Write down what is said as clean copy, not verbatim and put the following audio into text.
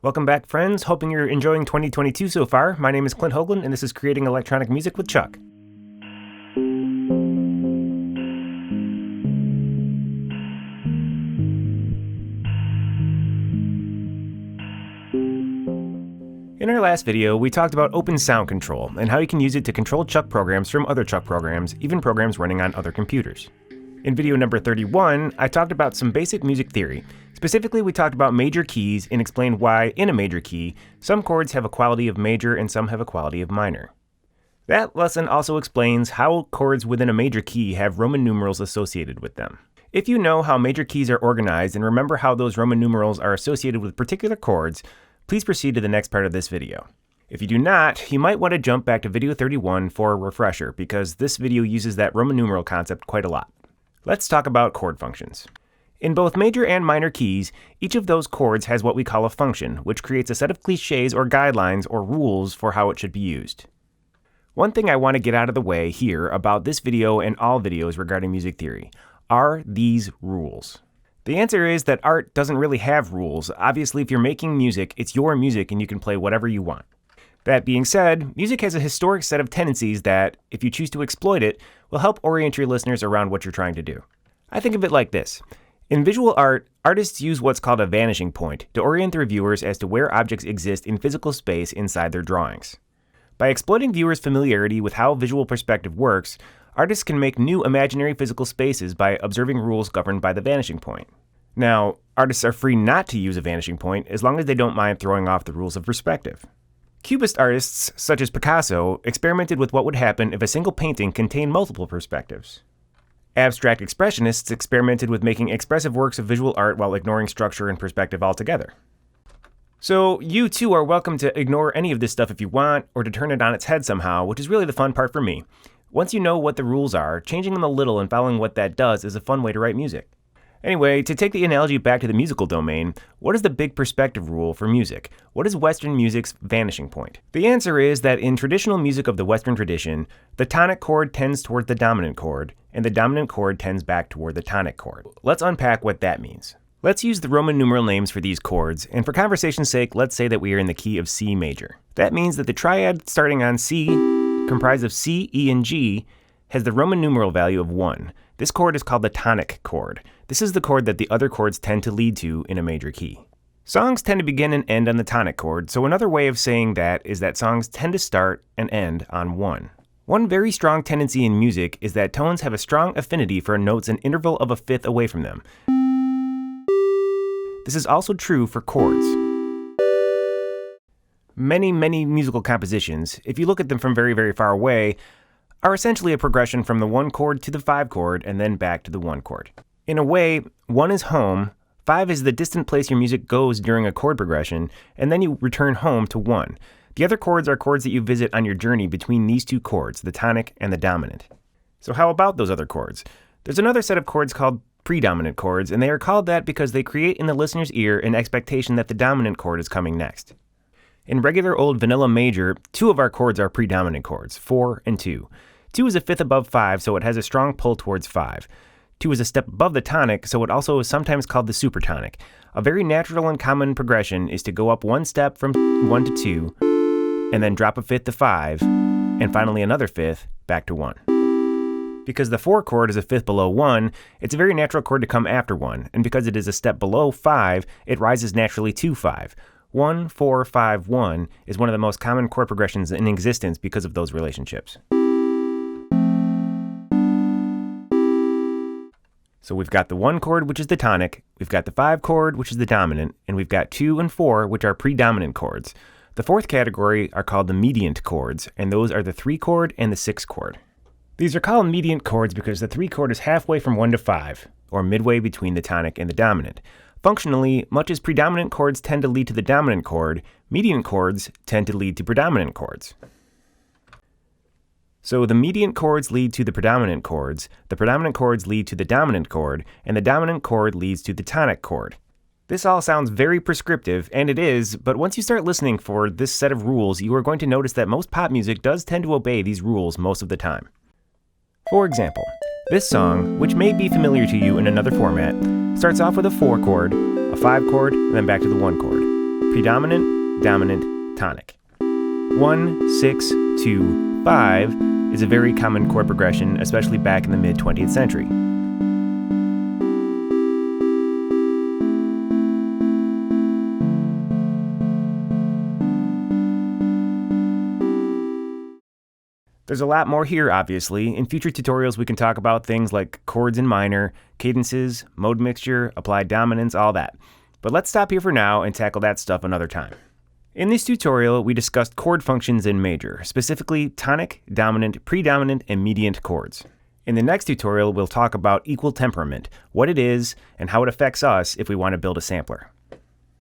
Welcome back, friends. Hoping you're enjoying 2022 so far. My name is Clint Hoagland, and this is Creating Electronic Music with ChucK. In our last video, we talked about open sound control and how you can use it to control ChucK programs from other ChucK programs, even programs running on other computers. In video number 31, I talked about some basic music theory. Specifically, we talked about major keys and explained why, in a major key, some chords have a quality of major and some have a quality of minor. That lesson also explains how chords within a major key have Roman numerals associated with them. If you know how major keys are organized and remember how those Roman numerals are associated with particular chords, please proceed to the next part of this video. If you do not, you might want to jump back to video 31 for a refresher, because this video uses that Roman numeral concept quite a lot. Let's talk about chord functions. In both major and minor keys, each of those chords has what we call a function, which creates a set of cliches or guidelines or rules for how it should be used. One thing I want to get out of the way here about this video and all videos regarding music theory are these rules. The answer is that art doesn't really have rules. Obviously, if you're making music, it's your music and you can play whatever you want. That being said, music has a historic set of tendencies that, if you choose to exploit it, will help orient your listeners around what you're trying to do. I think of it like this. In visual art, artists use what's called a vanishing point to orient their viewers as to where objects exist in physical space inside their drawings. By exploiting viewers' familiarity with how visual perspective works, artists can make new imaginary physical spaces by observing rules governed by the vanishing point. Now, artists are free not to use a vanishing point as long as they don't mind throwing off the rules of perspective. Cubist artists, such as Picasso, experimented with what would happen if a single painting contained multiple perspectives. Abstract expressionists experimented with making expressive works of visual art while ignoring structure and perspective altogether. So, you too are welcome to ignore any of this stuff if you want, or to turn it on its head somehow, which is really the fun part for me. Once you know what the rules are, changing them a little and following what that does is a fun way to write music. Anyway, to take the analogy back to the musical domain, what is the big perspective rule for music? What is Western music's vanishing point? The answer is that in traditional music of the Western tradition, the tonic chord tends toward the dominant chord, and the dominant chord tends back toward the tonic chord. Let's unpack what that means. Let's use the Roman numeral names for these chords, and for conversation's sake, let's say that we are in the key of C major. That means that the triad starting on C, comprised of C, E, and G, has the Roman numeral value of 1. This chord is called the tonic chord. This is the chord that the other chords tend to lead to in a major key. Songs tend to begin and end on the tonic chord, so another way of saying that is that songs tend to start and end on 1. One very strong tendency in music is that tones have a strong affinity for notes an interval of a fifth away from them. This is also true for chords. Many musical compositions, if you look at them from very far away, are essentially a progression from the 1 chord to the 5 chord and then back to the 1 chord. In a way, 1 is home, 5 is the distant place your music goes during a chord progression, and then you return home to 1. The other chords are chords that you visit on your journey between these two chords, the tonic and the dominant. So how about those other chords? There's another set of chords called predominant chords, and they are called that because they create in the listener's ear an expectation that the dominant chord is coming next. In regular old vanilla major, 2 of our chords are predominant chords, 4 and 2. 2 is a fifth above 5, so it has a strong pull towards 5. 2 is a step above the tonic, so it also is sometimes called the supertonic. A very natural and common progression is to go up 1 step from 1 to 2, and then drop a fifth to 5, and finally another fifth back to 1. Because the 4 chord is a fifth below 1, it's a very natural chord to come after 1, and because it is a step below 5, it rises naturally to 5. 1, 4, 5, 1 is one of the most common chord progressions in existence because of those relationships. So we've got the 1 chord, which is the tonic, we've got the 5 chord, which is the dominant, and we've got 2 and 4, which are predominant chords. The 4th category are called the mediant chords, and those are the 3 chord and the 6 chord. These are called mediant chords because the 3 chord is halfway from 1 to 5, or midway between the tonic and the dominant. Functionally, much as predominant chords tend to lead to the dominant chord, mediant chords tend to lead to predominant chords. So the mediant chords lead to the predominant chords lead to the dominant chord, and the dominant chord leads to the tonic chord. This all sounds very prescriptive, and it is, but once you start listening for this set of rules, you are going to notice that most pop music does tend to obey these rules most of the time. For example, this song, which may be familiar to you in another format, starts off with a 4 chord, a 5 chord, and then back to the 1 chord. predominant, dominant, tonic. 1, 6, 2, 5 is a very common chord progression, especially back in the mid-20th century. There's a lot more here, obviously. In future tutorials, we can talk about things like chords in minor, cadences, mode mixture, applied dominance, all that. But let's stop here for now and tackle that stuff another time. In this tutorial, we discussed chord functions in major, specifically tonic, dominant, predominant, and mediant chords. In the next tutorial, we'll talk about equal temperament, what it is, and how it affects us if we want to build a sampler.